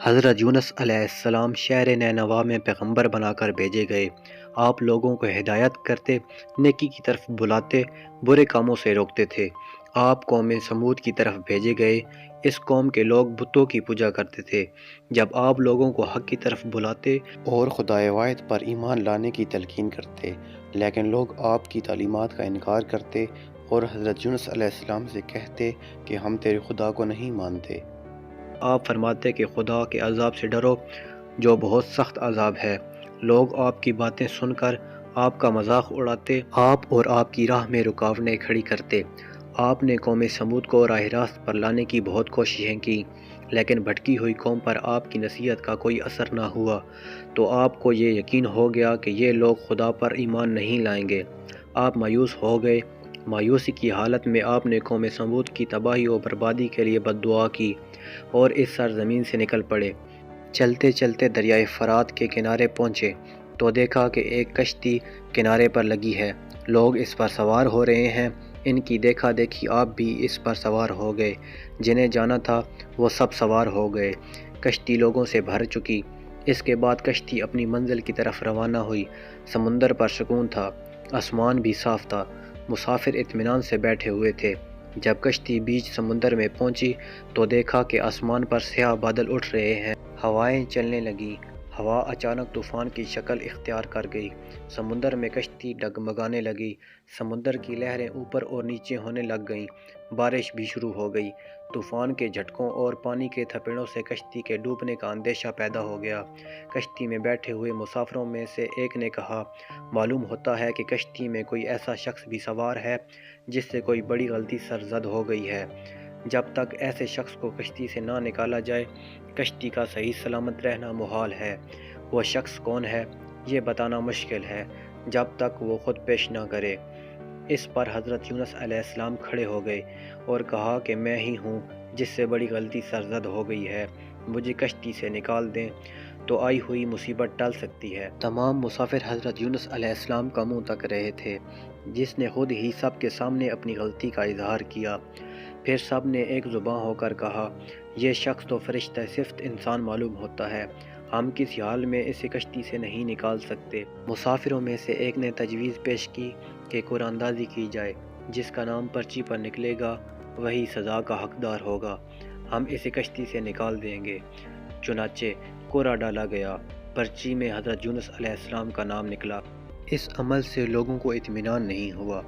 حضرت یونس علیہ السلام شہر نینوا میں پیغمبر بنا کر بھیجے گئے۔ آپ لوگوں کو ہدایت کرتے، نیکی کی طرف بلاتے، برے کاموں سے روکتے تھے۔ آپ قوم سمود کی طرف بھیجے گئے۔ اس قوم کے لوگ بتوں کی پوجا کرتے تھے۔ جب آپ لوگوں کو حق کی طرف بلاتے اور خدائے واحد پر ایمان لانے کی تلقین کرتے، لیکن لوگ آپ کی تعلیمات کا انکار کرتے اور حضرت یونس علیہ السلام سے کہتے کہ ہم تیرے خدا کو نہیں مانتے۔ آپ فرماتے کہ خدا کے عذاب سے ڈرو جو بہت سخت عذاب ہے۔ لوگ آپ کی باتیں سن کر آپ کا مذاق اڑاتے، آپ اور آپ کی راہ میں رکاوٹیں کھڑی کرتے۔ آپ نے قوم سمود کو راہ راست پر لانے کی بہت کوششیں کی، لیکن بھٹکی ہوئی قوم پر آپ کی نصیحت کا کوئی اثر نہ ہوا، تو آپ کو یہ یقین ہو گیا کہ یہ لوگ خدا پر ایمان نہیں لائیں گے۔ آپ مایوس ہو گئے۔ مایوسی کی حالت میں آپ نے قوم سمود کی تباہی و بربادی کے لیے بد دعا کی اور اس سرزمین سے نکل پڑے۔ چلتے چلتے دریائے فرات کے کنارے پہنچے تو دیکھا کہ ایک کشتی کنارے پر لگی ہے، لوگ اس پر سوار ہو رہے ہیں۔ ان کی دیکھا دیکھی آپ بھی اس پر سوار ہو گئے۔ جنہیں جانا تھا وہ سب سوار ہو گئے۔ کشتی لوگوں سے بھر چکی۔ اس کے بعد کشتی اپنی منزل کی طرف روانہ ہوئی۔ سمندر پر سکون تھا، آسمان بھی صاف تھا، مسافر اطمینان سے بیٹھے ہوئے تھے۔ جب کشتی بیچ سمندر میں پہنچی تو دیکھا کہ آسمان پر سیاہ بادل اٹھ رہے ہیں، ہوائیں چلنے لگیں۔ ہوا اچانک طوفان کی شکل اختیار کر گئی۔ سمندر میں کشتی ڈگمگانے لگی۔ سمندر کی لہریں اوپر اور نیچے ہونے لگ گئیں۔ بارش بھی شروع ہو گئی۔ طوفان کے جھٹکوں اور پانی کے تھپڑوں سے کشتی کے ڈوبنے کا اندیشہ پیدا ہو گیا۔ کشتی میں بیٹھے ہوئے مسافروں میں سے ایک نے کہا، معلوم ہوتا ہے کہ کشتی میں کوئی ایسا شخص بھی سوار ہے جس سے کوئی بڑی غلطی سرزد ہو گئی ہے۔ جب تک ایسے شخص کو کشتی سے نہ نکالا جائے، کشتی کا صحیح سلامت رہنا محال ہے۔ وہ شخص کون ہے یہ بتانا مشکل ہے جب تک وہ خود پیش نہ کرے۔ اس پر حضرت یونس علیہ السلام کھڑے ہو گئے اور کہا کہ میں ہی ہوں جس سے بڑی غلطی سرزد ہو گئی ہے، مجھے کشتی سے نکال دیں تو آئی ہوئی مصیبت ٹل سکتی ہے۔ تمام مسافر حضرت یونس علیہ السلام کا منہ تک رہے تھے، جس نے خود ہی سب کے سامنے اپنی غلطی کا اظہار کیا۔ پھر سب نے ایک زباں ہو کر کہا، یہ شخص تو فرشتہ صفت انسان معلوم ہوتا ہے، ہم کسی حال میں اسے کشتی سے نہیں نکال سکتے۔ مسافروں میں سے ایک نے تجویز پیش کی کہ قرآن اندازی کی جائے، جس کا نام پرچی پر نکلے گا وہی سزا کا حقدار ہوگا، ہم اسے کشتی سے نکال دیں گے۔ چنانچہ قرعہ ڈالا گیا، پرچی میں حضرت یونس علیہ السلام کا نام نکلا۔ اس عمل سے لوگوں کو اطمینان نہیں ہوا۔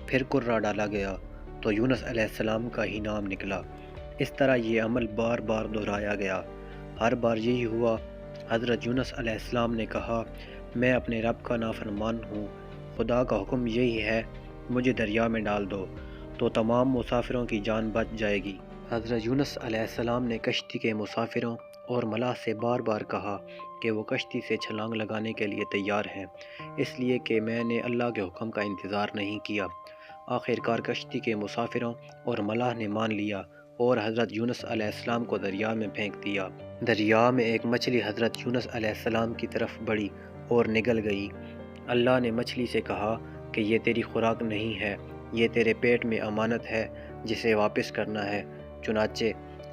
پھر قرعہ ڈالا گیا تو یونس علیہ السلام کا ہی نام نکلا۔ اس طرح یہ عمل بار بار دہرایا گیا۔ ہر بار یہی ہوا۔ حضرت یونس علیہ السلام نے کہا، میں اپنے رب کا نافرمان ہوں، خدا کا حکم یہی ہے مجھے دریا میں ڈال دو تو تمام مسافروں کی جان بچ جائے گی۔ حضرت یونس علیہ السلام نے کشتی کے مسافروں اور ملاح سے بار بار کہا کہ وہ کشتی سے چھلانگ لگانے کے لیے تیار ہیں، اس لیے کہ میں نے اللہ کے حکم کا انتظار نہیں کیا۔ آخر کار کشتی کے مسافروں اور ملاح نے مان لیا اور حضرت یونس علیہ السلام کو دریا میں پھینک دیا۔ دریا میں ایک مچھلی حضرت یونس علیہ السلام کی طرف بڑھی اور نگل گئی۔ اللہ نے مچھلی سے کہا کہ یہ تیری خوراک نہیں ہے، یہ تیرے پیٹ میں امانت ہے جسے واپس کرنا ہے۔ چنانچہ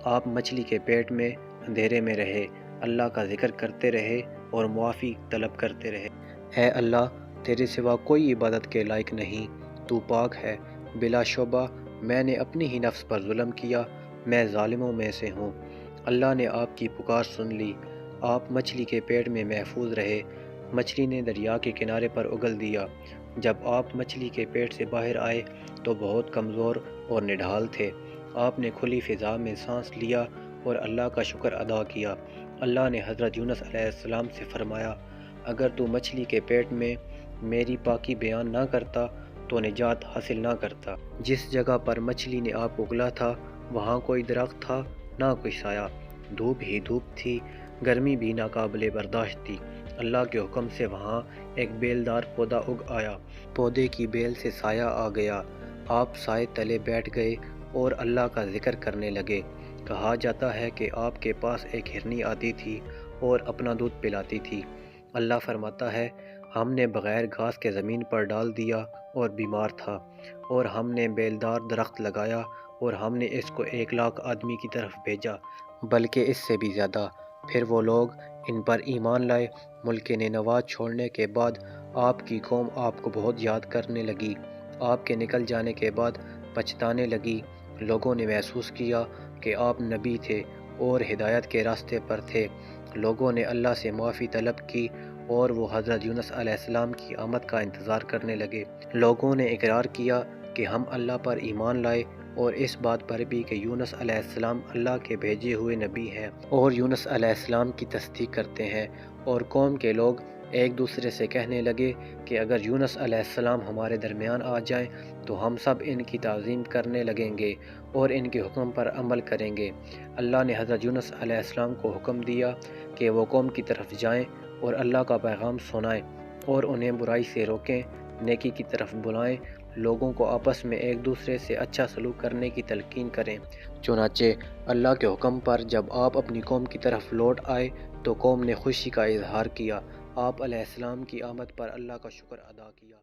آپ مچھلی کے پیٹ میں اندھیرے میں رہے، اللہ کا ذکر کرتے رہے اور معافی طلب کرتے رہے۔ اے اللہ، تیرے سوا کوئی عبادت کے لائق نہیں، تو پاک ہے۔ بلا شبہ میں نے اپنی ہی نفس پر ظلم کیا، میں ظالموں میں سے ہوں۔ اللہ نے آپ کی پکار سن لی، آپ مچھلی کے پیٹ میں محفوظ رہے۔ مچھلی نے دریا کے کنارے پر اگل دیا۔ جب آپ مچھلی کے پیٹ سے باہر آئے تو بہت کمزور اور نڈھال تھے۔ آپ نے کھلی فضا میں سانس لیا اور اللہ کا شکر ادا کیا۔ اللہ نے حضرت یونس علیہ السلام سے فرمایا، اگر تو مچھلی کے پیٹ میں میری پاکی بیان نہ کرتا تو نجات حاصل نہ کرتا۔ جس جگہ پر مچھلی نے آپ کو اگلا تھا وہاں کوئی درخت تھا نہ کوئی سایہ، دھوپ ہی دھوپ تھی، گرمی بھی ناقابل برداشت تھی۔ اللہ کے حکم سے وہاں ایک بیلدار پودا اگ آیا، پودے کی بیل سے سایہ آ گیا۔ آپ سائے تلے بیٹھ گئے اور اللہ کا ذکر کرنے لگے۔ کہا جاتا ہے کہ آپ کے پاس ایک ہرنی آتی تھی اور اپنا دودھ پلاتی تھی۔ اللہ فرماتا ہے، ہم نے بغیر گھاس کے زمین پر ڈال دیا اور بیمار تھا، اور ہم نے بیلدار درخت لگایا اور ہم نے اس کو 1,00,000 آدمی کی طرف بھیجا، بلکہ اس سے بھی زیادہ۔ پھر وہ لوگ ان پر ایمان لائے۔ ملک نینوا چھوڑنے کے بعد آپ کی قوم آپ کو بہت یاد کرنے لگی۔ آپ کے نکل جانے کے بعد پچھتانے لگی۔ لوگوں نے محسوس کیا کہ آپ نبی تھے اور ہدایت کے راستے پر تھے۔ لوگوں نے اللہ سے معافی طلب کی اور وہ حضرت یونس علیہ السلام کی آمد کا انتظار کرنے لگے۔ لوگوں نے اقرار کیا کہ ہم اللہ پر ایمان لائے اور اس بات پر بھی کہ یونس علیہ السلام اللہ کے بھیجے ہوئے نبی ہیں، اور یونس علیہ السلام کی تصدیق کرتے ہیں۔ اور قوم کے لوگ ایک دوسرے سے کہنے لگے کہ اگر یونس علیہ السلام ہمارے درمیان آ جائیں تو ہم سب ان کی تعظیم کرنے لگیں گے اور ان کے حکم پر عمل کریں گے۔ اللہ نے حضرت یونس علیہ السلام کو حکم دیا کہ وہ قوم کی طرف جائیں اور اللہ کا پیغام سنائیں اور انہیں برائی سے روکیں، نیکی کی طرف بلائیں، لوگوں کو آپس میں ایک دوسرے سے اچھا سلوک کرنے کی تلقین کریں۔ چنانچہ اللہ کے حکم پر جب آپ اپنی قوم کی طرف لوٹ آئے تو قوم نے خوشی کا اظہار کیا۔ آپ علیہ السلام کی آمد پر اللہ کا شکر ادا کیا۔